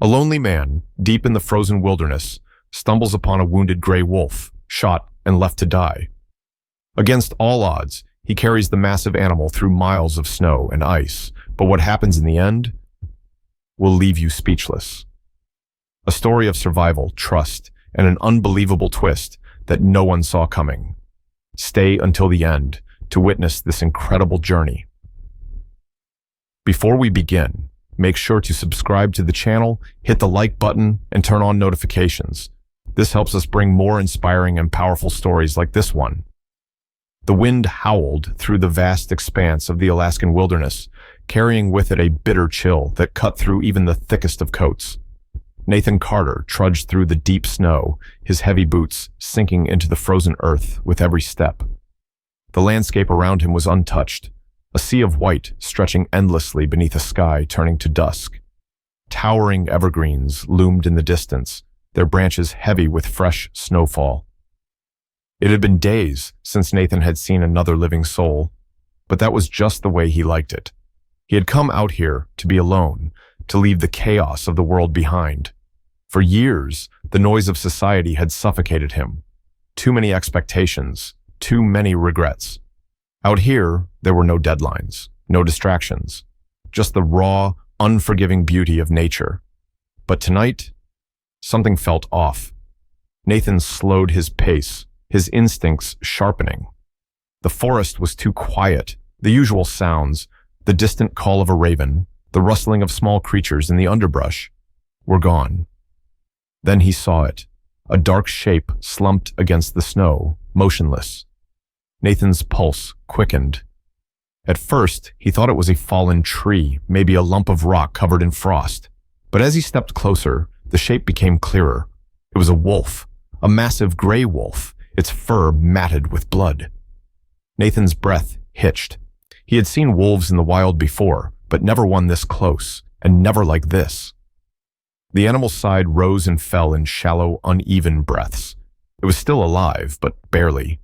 A lonely man, deep in the frozen wilderness, stumbles upon a wounded gray wolf, shot and left to die. Against all odds, he carries the massive animal through miles of snow and ice, but what happens in the end will leave you speechless. A story of survival, trust, and an unbelievable twist that no one saw coming. Stay until the end to witness this incredible journey. Before we begin, make sure to subscribe to the channel, hit the like button, and turn on notifications. This helps us bring more inspiring and powerful stories like this one. The wind howled through the vast expanse of the Alaskan wilderness, carrying with it a bitter chill that cut through even the thickest of coats. Nathan Carter trudged through the deep snow, his heavy boots sinking into the frozen earth with every step. The landscape around him was untouched, a sea of white stretching endlessly beneath a sky turning to dusk. Towering evergreens loomed in the distance, their branches heavy with fresh snowfall. It had been days since Nathan had seen another living soul, but that was just the way he liked it. He had come out here to be alone, to leave the chaos of the world behind. For years, the noise of society had suffocated him. Too many expectations, too many regrets. Out here, there were no deadlines, no distractions, just the raw, unforgiving beauty of nature. But tonight, something felt off. Nathan slowed his pace, his instincts sharpening. The forest was too quiet. The usual sounds, the distant call of a raven, the rustling of small creatures in the underbrush, were gone. Then he saw it, a dark shape slumped against the snow, motionless. Nathan's pulse quickened. At first, he thought it was a fallen tree, maybe a lump of rock covered in frost. But as he stepped closer, the shape became clearer. It was a wolf, a massive gray wolf, its fur matted with blood. Nathan's breath hitched. He had seen wolves in the wild before, but never one this close, and never like this. The animal's side rose and fell in shallow, uneven breaths. It was still alive, but barely.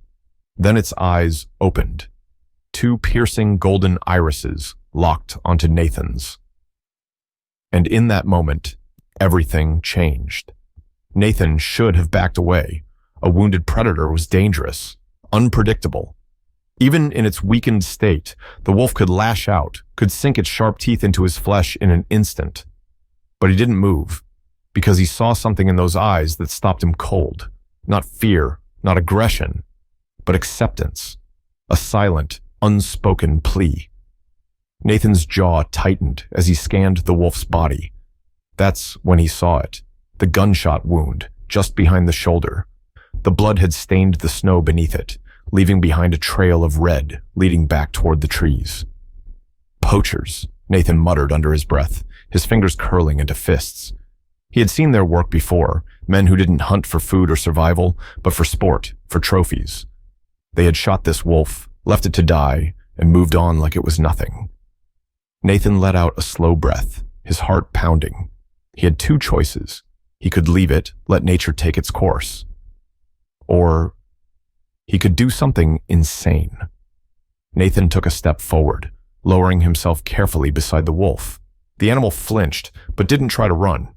Then its eyes opened. Two piercing golden irises locked onto Nathan's. And in that moment, everything changed. Nathan should have backed away. A wounded predator was dangerous, unpredictable. Even in its weakened state, the wolf could lash out, could sink its sharp teeth into his flesh in an instant. But he didn't move, because he saw something in those eyes that stopped him cold. Not fear, not aggression, but acceptance. A silent, unspoken plea. Nathan's jaw tightened as he scanned the wolf's body. That's when he saw it, the gunshot wound just behind the shoulder. The blood had stained the snow beneath it, leaving behind a trail of red leading back toward the trees. Poachers, Nathan muttered under his breath, his fingers curling into fists. He had seen their work before, men who didn't hunt for food or survival, but for sport, for trophies. They had shot this wolf, left it to die, and moved on like it was nothing. Nathan let out a slow breath, his heart pounding. He had two choices. He could leave it, let nature take its course. Or he could do something insane. Nathan took a step forward, lowering himself carefully beside the wolf. The animal flinched, but didn't try to run.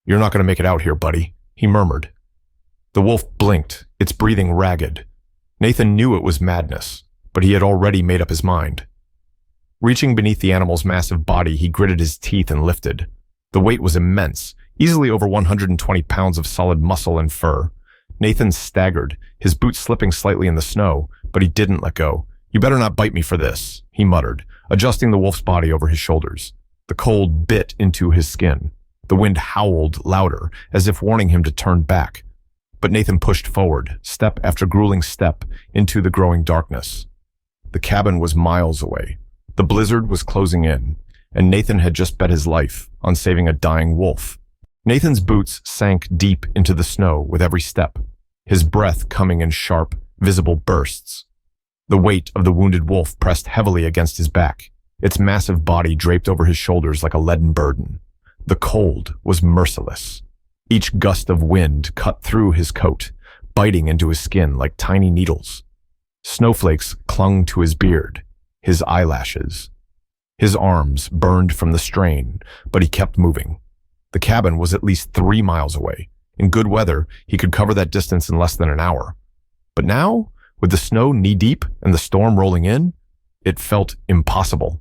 "You're not going to make it out here, buddy," he murmured. The wolf blinked, its breathing ragged. Nathan knew it was madness, but he had already made up his mind. Reaching beneath the animal's massive body, he gritted his teeth and lifted. The weight was immense, easily over 120 pounds of solid muscle and fur. Nathan staggered, his boots slipping slightly in the snow, but he didn't let go. "You better not bite me for this," he muttered, adjusting the wolf's body over his shoulders. The cold bit into his skin. The wind howled louder, as if warning him to turn back. But Nathan pushed forward, step after grueling step, into the growing darkness. The cabin was miles away. The blizzard was closing in, and Nathan had just bet his life on saving a dying wolf. Nathan's boots sank deep into the snow with every step, his breath coming in sharp, visible bursts. The weight of the wounded wolf pressed heavily against his back, its massive body draped over his shoulders like a leaden burden. The cold was merciless. Each gust of wind cut through his coat, biting into his skin like tiny needles. Snowflakes clung to his beard, his eyelashes. His arms burned from the strain, but he kept moving. The cabin was at least 3 miles away. In good weather, he could cover that distance in less than an hour. But now, with the snow knee-deep and the storm rolling in, it felt impossible.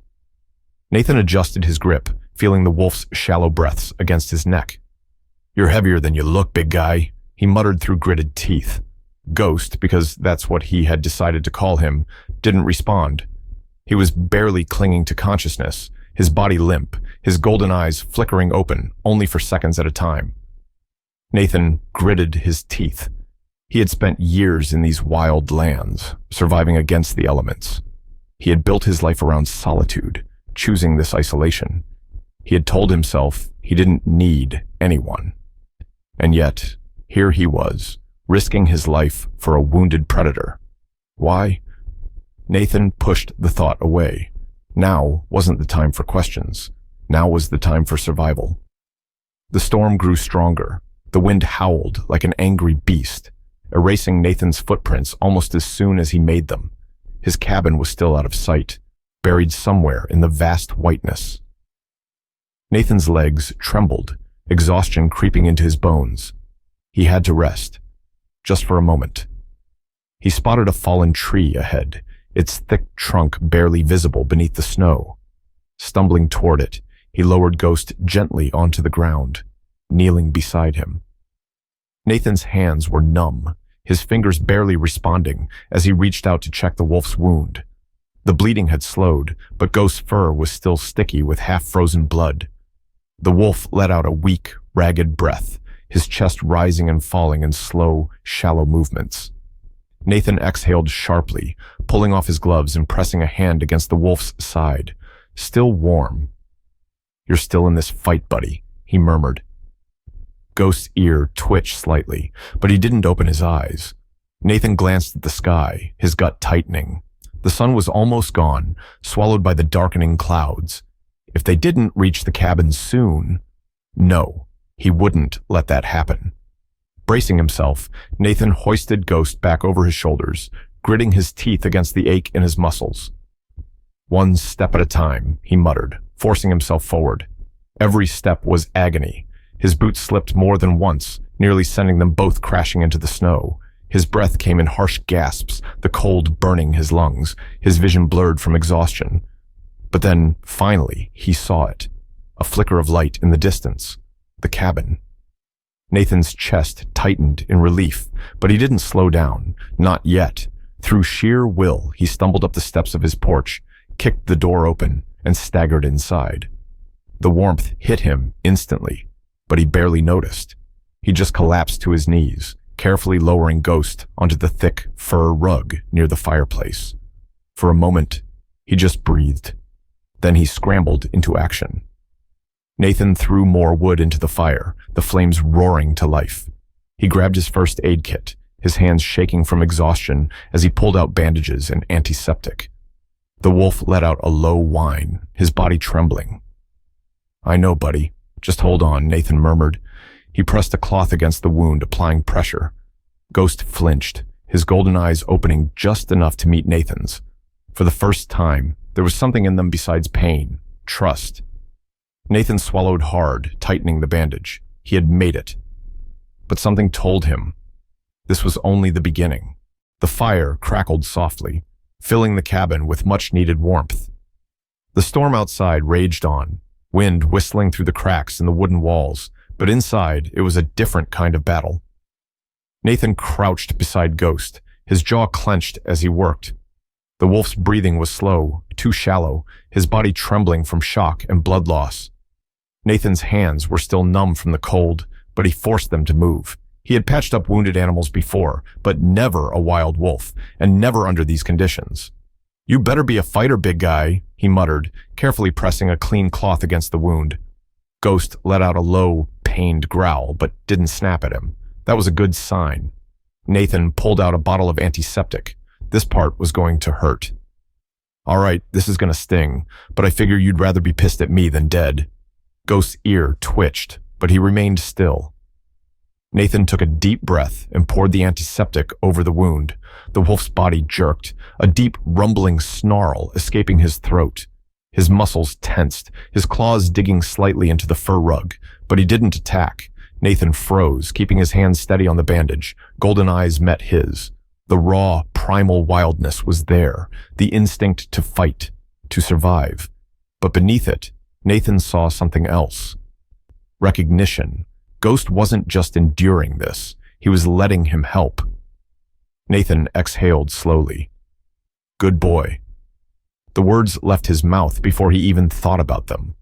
Nathan adjusted his grip, feeling the wolf's shallow breaths against his neck. "You're heavier than you look, big guy," he muttered through gritted teeth. Ghost, because that's what he had decided to call him, didn't respond. He was barely clinging to consciousness, his body limp, his golden eyes flickering open, only for seconds at a time. Nathan gritted his teeth. He had spent years in these wild lands, surviving against the elements. He had built his life around solitude, choosing this isolation. He had told himself he didn't need anyone. And yet, here he was, risking his life for a wounded predator. Why? Nathan pushed the thought away. Now wasn't the time for questions. Now was the time for survival. The storm grew stronger. The wind howled like an angry beast, erasing Nathan's footprints almost as soon as he made them. His cabin was still out of sight, buried somewhere in the vast whiteness. Nathan's legs trembled, exhaustion creeping into his bones. He had to rest, just for a moment. He spotted a fallen tree ahead, its thick trunk barely visible beneath the snow. Stumbling toward it, he lowered Ghost gently onto the ground, kneeling beside him. Nathan's hands were numb, his fingers barely responding as he reached out to check the wolf's wound. The bleeding had slowed, but Ghost's fur was still sticky with half-frozen blood. The wolf let out a weak, ragged breath, his chest rising and falling in slow, shallow movements. Nathan exhaled sharply, pulling off his gloves and pressing a hand against the wolf's side, still warm. "You're still in this fight, buddy," he murmured. Ghost's ear twitched slightly, but he didn't open his eyes. Nathan glanced at the sky, his gut tightening. The sun was almost gone, swallowed by the darkening clouds. If they didn't reach the cabin soon, no, he wouldn't let that happen. Bracing himself, Nathan hoisted Ghost back over his shoulders, gritting his teeth against the ache in his muscles. "One step at a time," he muttered, forcing himself forward. Every step was agony. His boots slipped more than once, nearly sending them both crashing into the snow. His breath came in harsh gasps, the cold burning his lungs, his vision blurred from exhaustion. But then, finally, he saw it. A flicker of light in the distance. The cabin. Nathan's chest tightened in relief, but he didn't slow down. Not yet. Through sheer will, he stumbled up the steps of his porch, kicked the door open, and staggered inside. The warmth hit him instantly, but he barely noticed. He just collapsed to his knees, carefully lowering Ghost onto the thick fur rug near the fireplace. For a moment, he just breathed. Then he scrambled into action. Nathan threw more wood into the fire, the flames roaring to life. He grabbed his first aid kit, his hands shaking from exhaustion as he pulled out bandages and antiseptic. The wolf let out a low whine, his body trembling. "I know, buddy. Just hold on," Nathan murmured. He pressed a cloth against the wound, applying pressure. Ghost flinched, his golden eyes opening just enough to meet Nathan's. For the first time, there was something in them besides pain, trust. Nathan swallowed hard, tightening the bandage. He had made it. But something told him this was only the beginning. The fire crackled softly, filling the cabin with much-needed warmth. The storm outside raged on, wind whistling through the cracks in the wooden walls, but inside it was a different kind of battle. Nathan crouched beside Ghost, his jaw clenched as he worked. The wolf's breathing was slow, too shallow, his body trembling from shock and blood loss. Nathan's hands were still numb from the cold, but he forced them to move. He had patched up wounded animals before, but never a wild wolf, and never under these conditions. "You better be a fighter, big guy," he muttered, carefully pressing a clean cloth against the wound. Ghost let out a low, pained growl, but didn't snap at him. That was a good sign. Nathan pulled out a bottle of antiseptic. This part was going to hurt. "All right, this is going to sting, but I figure you'd rather be pissed at me than dead." Ghost's ear twitched, but he remained still. Nathan took a deep breath and poured the antiseptic over the wound. The wolf's body jerked, a deep rumbling snarl escaping his throat. His muscles tensed, his claws digging slightly into the fur rug, but he didn't attack. Nathan froze, keeping his hands steady on the bandage. Golden eyes met his. The raw, primal wildness was there, the instinct to fight, to survive. But beneath it, Nathan saw something else. Recognition. Ghost wasn't just enduring this, he was letting him help. Nathan exhaled slowly. Good boy. The words left his mouth before he even thought about them.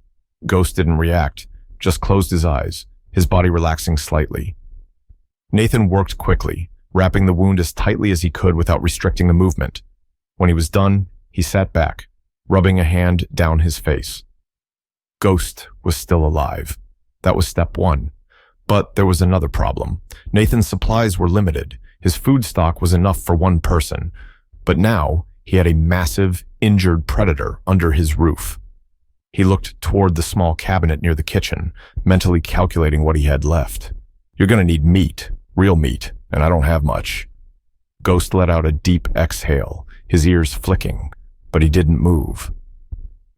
Ghost didn't react, just closed his eyes, his body relaxing slightly. Nathan worked quickly, wrapping the wound as tightly as he could without restricting the movement. When he was done, he sat back, rubbing a hand down his face. Ghost was still alive. That was step one. But there was another problem. Nathan's supplies were limited. His food stock was enough for one person. But now, he had a massive, injured predator under his roof. He looked toward the small cabinet near the kitchen, mentally calculating what he had left. You're gonna need meat, real meat, and I don't have much. Ghost let out a deep exhale, his ears flicking, but he didn't move.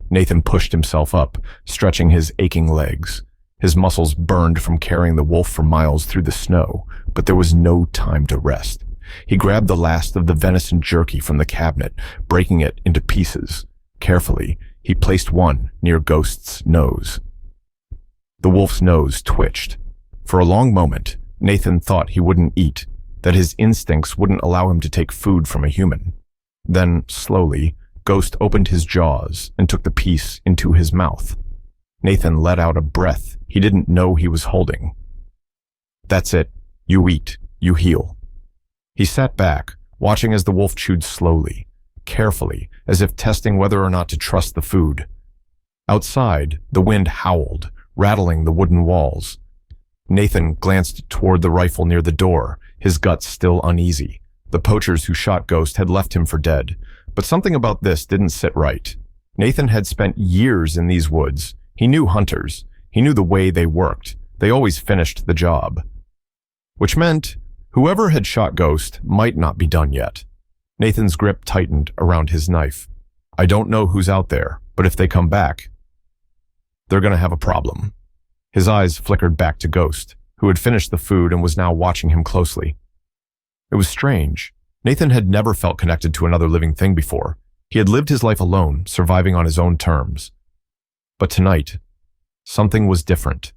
Nathan pushed himself up, stretching his aching legs. His muscles burned from carrying the wolf for miles through the snow, but there was no time to rest. He grabbed the last of the venison jerky from the cabinet, breaking it into pieces. Carefully, he placed one near Ghost's nose. The wolf's nose twitched. For a long moment, Nathan thought he wouldn't eat, that his instincts wouldn't allow him to take food from a human. Then, slowly, Ghost opened his jaws and took the piece into his mouth. Nathan let out a breath he didn't know he was holding. That's it. You eat. You heal. He sat back, watching as the wolf chewed slowly, carefully, as if testing whether or not to trust the food. Outside, the wind howled, rattling the wooden walls. Nathan glanced toward the rifle near the door, his guts still uneasy. The poachers who shot Ghost had left him for dead, but something about this didn't sit right. Nathan had spent years in these woods. He knew hunters. He knew the way they worked. They always finished the job. Which meant whoever had shot Ghost might not be done yet. Nathan's grip tightened around his knife. I don't know who's out there, but if they come back, they're gonna have a problem. His eyes flickered back to Ghost, who had finished the food and was now watching him closely. It was strange. Nathan had never felt connected to another living thing before. He had lived his life alone, surviving on his own terms. But tonight, something was different.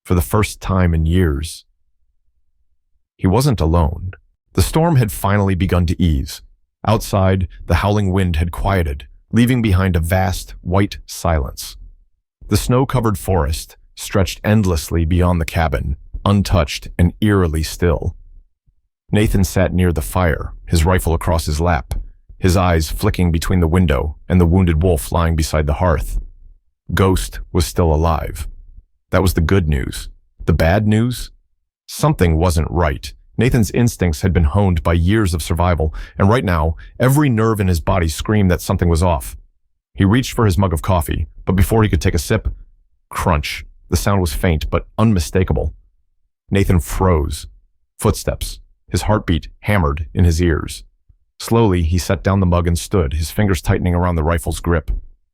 For the first time in years, he wasn't alone. The storm had finally begun to ease. Outside, the howling wind had quieted, leaving behind a vast, white silence. The snow-covered forest stretched endlessly beyond the cabin, untouched and eerily still. Nathan sat near the fire, his rifle across his lap, his eyes flicking between the window and the wounded wolf lying beside the hearth. Ghost was still alive. That was the good news. The bad news? Something wasn't right. Nathan's instincts had been honed by years of survival, and right now, every nerve in his body screamed that something was off. He reached for his mug of coffee, but before he could take a sip, crunch. The sound was faint, but unmistakable. Nathan froze. Footsteps. His heartbeat hammered in his ears. Slowly, he set down the mug and stood, his fingers tightening around the rifle's grip.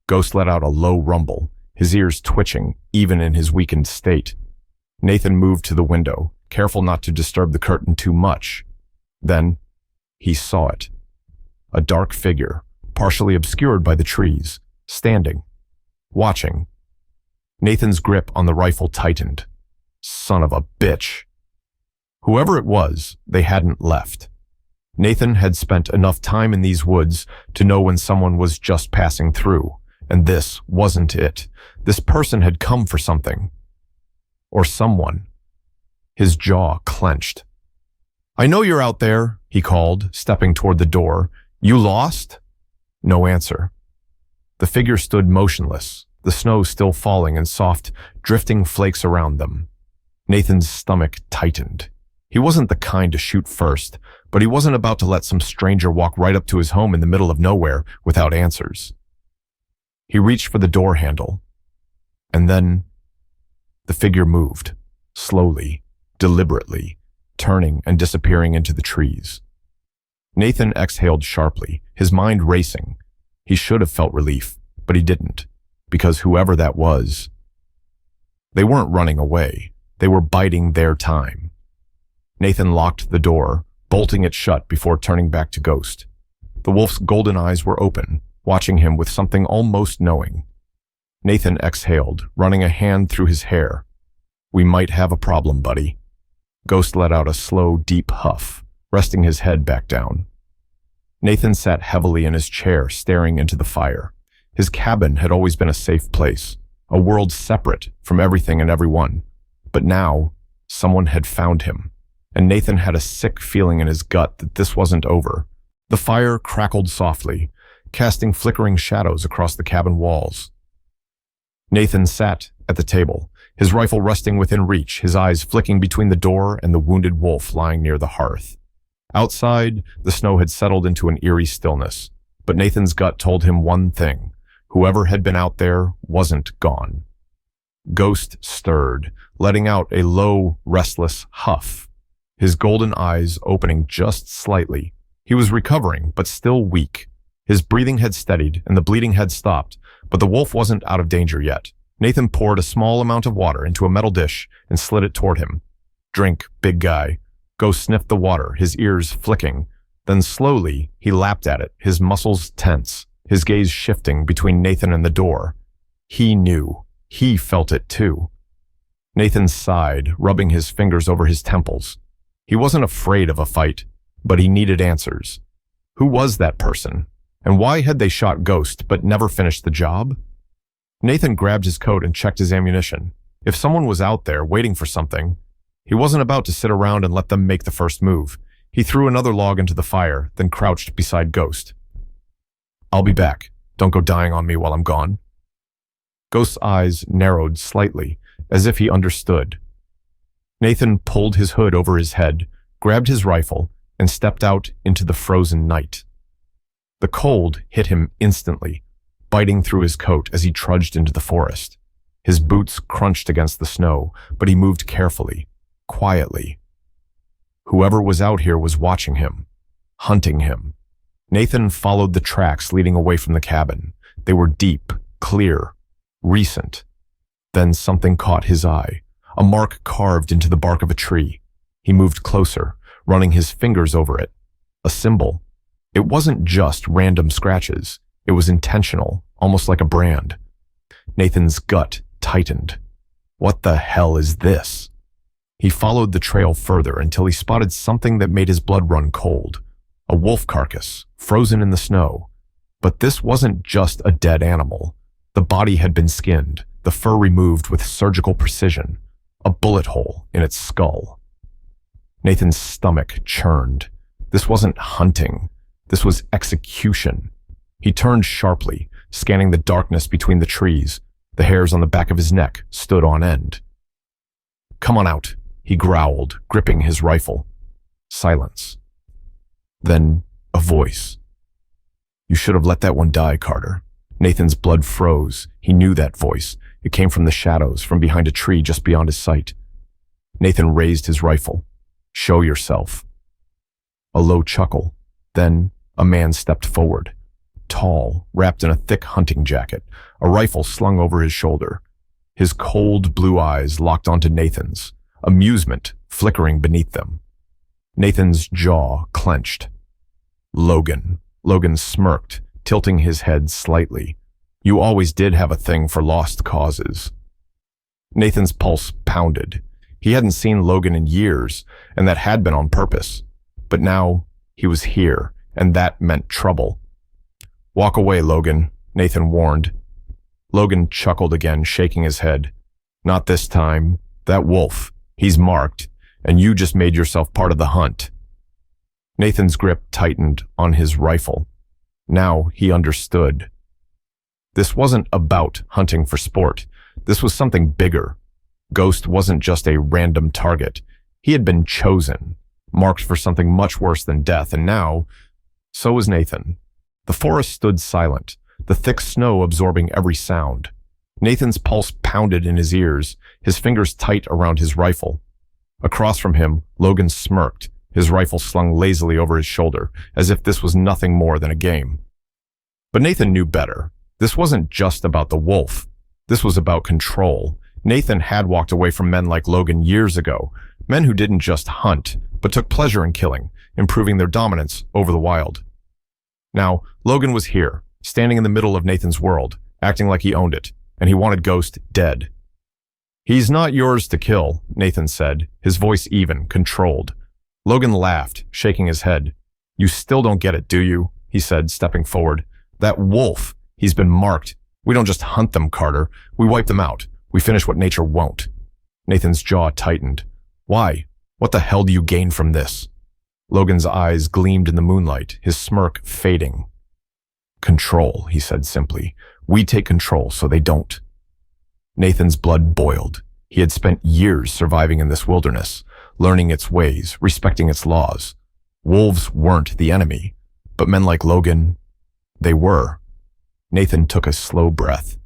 Ghost let out a low rumble, his ears twitching, even in his weakened state. Nathan moved to the window, careful not to disturb the curtain too much. Then, he saw it. A dark figure, partially obscured by the trees, standing, watching. Nathan's grip on the rifle tightened. Son of a bitch. Whoever it was, they hadn't left. Nathan had spent enough time in these woods to know when someone was just passing through, and this wasn't it. This person had come for something. Or someone. His jaw clenched. I know you're out there, he called, stepping toward the door. You lost? No answer. The figure stood motionless, the snow still falling in soft, drifting flakes around them. Nathan's stomach tightened. He wasn't the kind to shoot first, but he wasn't about to let some stranger walk right up to his home in the middle of nowhere without answers. He reached for the door handle, and then the figure moved, slowly, deliberately, turning and disappearing into the trees. Nathan exhaled sharply, his mind racing. He should have felt relief, but but he didn't, because whoever that was, they weren't running away. They were biding their time. Nathan locked the door, bolting it shut before turning back to Ghost. The wolf's golden eyes were open, watching him with something almost knowing. Nathan exhaled, running a hand through his hair. "We might have a problem, buddy." Ghost let out a slow, deep huff, resting his head back down. Nathan sat heavily in his chair, staring into the fire. His cabin had always been a safe place, a world separate from everything and everyone. But now, someone had found him, and Nathan had a sick feeling in his gut that this wasn't over. The fire crackled softly, casting flickering shadows across the cabin walls. Nathan sat at the table, his rifle resting within reach, his eyes flicking between the door and the wounded wolf lying near the hearth. Outside, the snow had settled into an eerie stillness, but Nathan's gut told him one thing: whoever had been out there wasn't gone. Ghost stirred, letting out a low, restless huff, his golden eyes opening just slightly. He was recovering, but still weak. His breathing had steadied and the bleeding had stopped, but the wolf wasn't out of danger yet. Nathan poured a small amount of water into a metal dish and slid it toward him. "Drink, big guy." Ghost sniffed the water, his ears flicking. Then slowly, he lapped at it, his muscles tense, his gaze shifting between Nathan and the door. He knew. He felt it too. Nathan sighed, rubbing his fingers over his temples. He wasn't afraid of a fight, but he needed answers. Who was that person? And why had they shot Ghost but never finished the job? Nathan grabbed his coat and checked his ammunition. If someone was out there waiting for something, he wasn't about to sit around and let them make the first move. He threw another log into the fire, then crouched beside Ghost. "I'll be back. Don't go dying on me while I'm gone." Ghost's eyes narrowed slightly, as if he understood. Nathan pulled his hood over his head, grabbed his rifle, and stepped out into the frozen night. The cold hit him instantly, biting through his coat as he trudged into the forest. His boots crunched against the snow, but he moved carefully, quietly. Whoever was out here was watching him, hunting him. Nathan followed the tracks leading away from the cabin. They were deep, clear, recent. Then something caught his eye, a mark carved into the bark of a tree. He moved closer, running his fingers over it. A symbol. It wasn't just random scratches. It was intentional, almost like a brand. Nathan's gut tightened. What the hell is this? He followed the trail further until he spotted something that made his blood run cold. A wolf carcass, frozen in the snow. But this wasn't just a dead animal. The body had been skinned, the fur removed with surgical precision, a bullet hole in its skull. Nathan's stomach churned. This wasn't hunting. This was execution. He turned sharply, scanning the darkness between the trees. The hairs on the back of his neck stood on end. "Come on out," he growled, gripping his rifle. Silence. Then a voice. "You should have let that one die, Carter." Nathan's blood froze. He knew that voice. It came from the shadows, from behind a tree just beyond his sight. Nathan raised his rifle. "Show yourself." A low chuckle. Then a man stepped forward. Tall, wrapped in a thick hunting jacket, a rifle slung over his shoulder. His cold blue eyes locked onto Nathan's, amusement flickering beneath them. Nathan's jaw clenched. "Logan." Logan smirked, tilting his head slightly. "You always did have a thing for lost causes." Nathan's pulse pounded. He hadn't seen Logan in years, and that had been on purpose. But now he was here, and that meant trouble. "Walk away, Logan," Nathan warned. Logan chuckled again, shaking his head. "Not this time. That wolf, he's marked, and you just made yourself part of the hunt." Nathan's grip tightened on his rifle. Now he understood. This wasn't about hunting for sport. This was something bigger. Ghost wasn't just a random target. He had been chosen, marked for something much worse than death, and now, so was Nathan. The forest stood silent, the thick snow absorbing every sound. Nathan's pulse pounded in his ears, his fingers tight around his rifle. Across from him, Logan smirked, his rifle slung lazily over his shoulder, as if this was nothing more than a game. But Nathan knew better. This wasn't just about the wolf. This was about control. Nathan had walked away from men like Logan years ago, men who didn't just hunt, but took pleasure in killing, improving their dominance over the wild. Now, Logan was here, standing in the middle of Nathan's world, acting like he owned it, and he wanted Ghost dead. "He's not yours to kill," Nathan said, his voice even, controlled. Logan laughed, shaking his head. "You still don't get it, do you?" he said, stepping forward. "That wolf, he's been marked. We don't just hunt them, Carter. We wipe them out. We finish what nature won't." Nathan's jaw tightened. "Why? What the hell do you gain from this?" Logan's eyes gleamed in the moonlight, his smirk fading. "Control," he said simply. "We take control so they don't." Nathan's blood boiled. He had spent years surviving in this wilderness, learning its ways, respecting its laws. Wolves weren't the enemy, but men like Logan, they were. Nathan took a slow breath.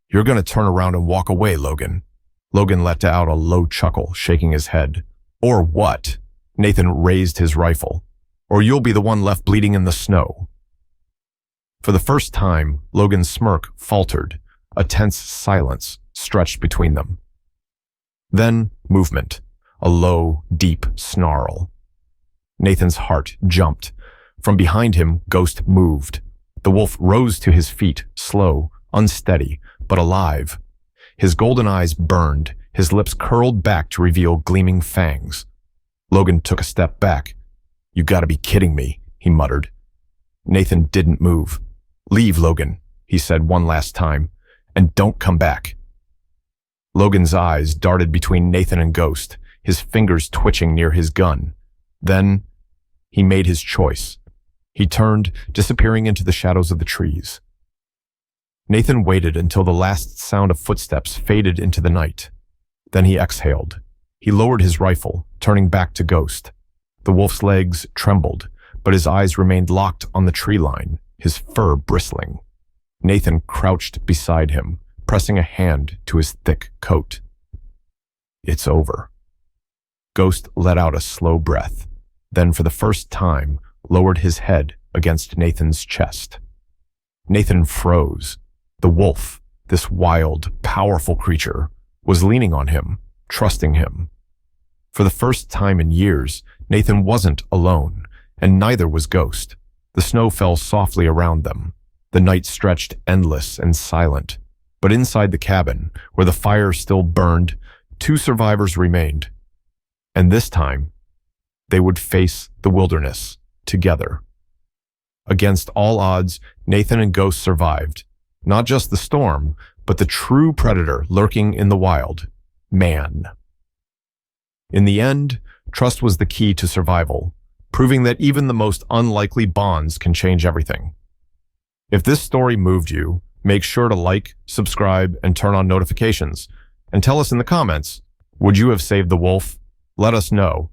"You're going to turn around and walk away, Logan." Logan let out a low chuckle, shaking his head. "Or what?" Nathan raised his rifle. "Or you'll be the one left bleeding in the snow." For the first time, Logan's smirk faltered. A tense silence stretched between them. Then, movement. A low, deep snarl. Nathan's heart jumped. From behind him, Ghost moved. The wolf rose to his feet, slow, unsteady, but alive. His golden eyes burned, his lips curled back to reveal gleaming fangs. Logan took a step back. "You gotta be kidding me," he muttered. Nathan didn't move. "Leave, Logan," he said one last time, "and don't come back." Logan's eyes darted between Nathan and Ghost, his fingers twitching near his gun. Then, he made his choice. He turned, disappearing into the shadows of the trees. Nathan waited until the last sound of footsteps faded into the night. Then he exhaled. He lowered his rifle, turning back to Ghost. The wolf's legs trembled, but his eyes remained locked on the tree line, his fur bristling. Nathan crouched beside him, pressing a hand to his thick coat. "It's over." Ghost let out a slow breath, then for the first time lowered his head against Nathan's chest. Nathan froze. The wolf, this wild, powerful creature, was leaning on him, trusting him. For the first time in years, Nathan wasn't alone, and neither was Ghost. The snow fell softly around them. The night stretched endless and silent. But inside the cabin, where the fire still burned, 2 survivors remained. And this time, they would face the wilderness together. Against all odds, Nathan and Ghost survived. Not just the storm, but the true predator lurking in the wild, man. In the end, trust was the key to survival, proving that even the most unlikely bonds can change everything. If this story moved you, make sure to like, subscribe, and turn on notifications. And tell us in the comments, would you have saved the wolf? Let us know.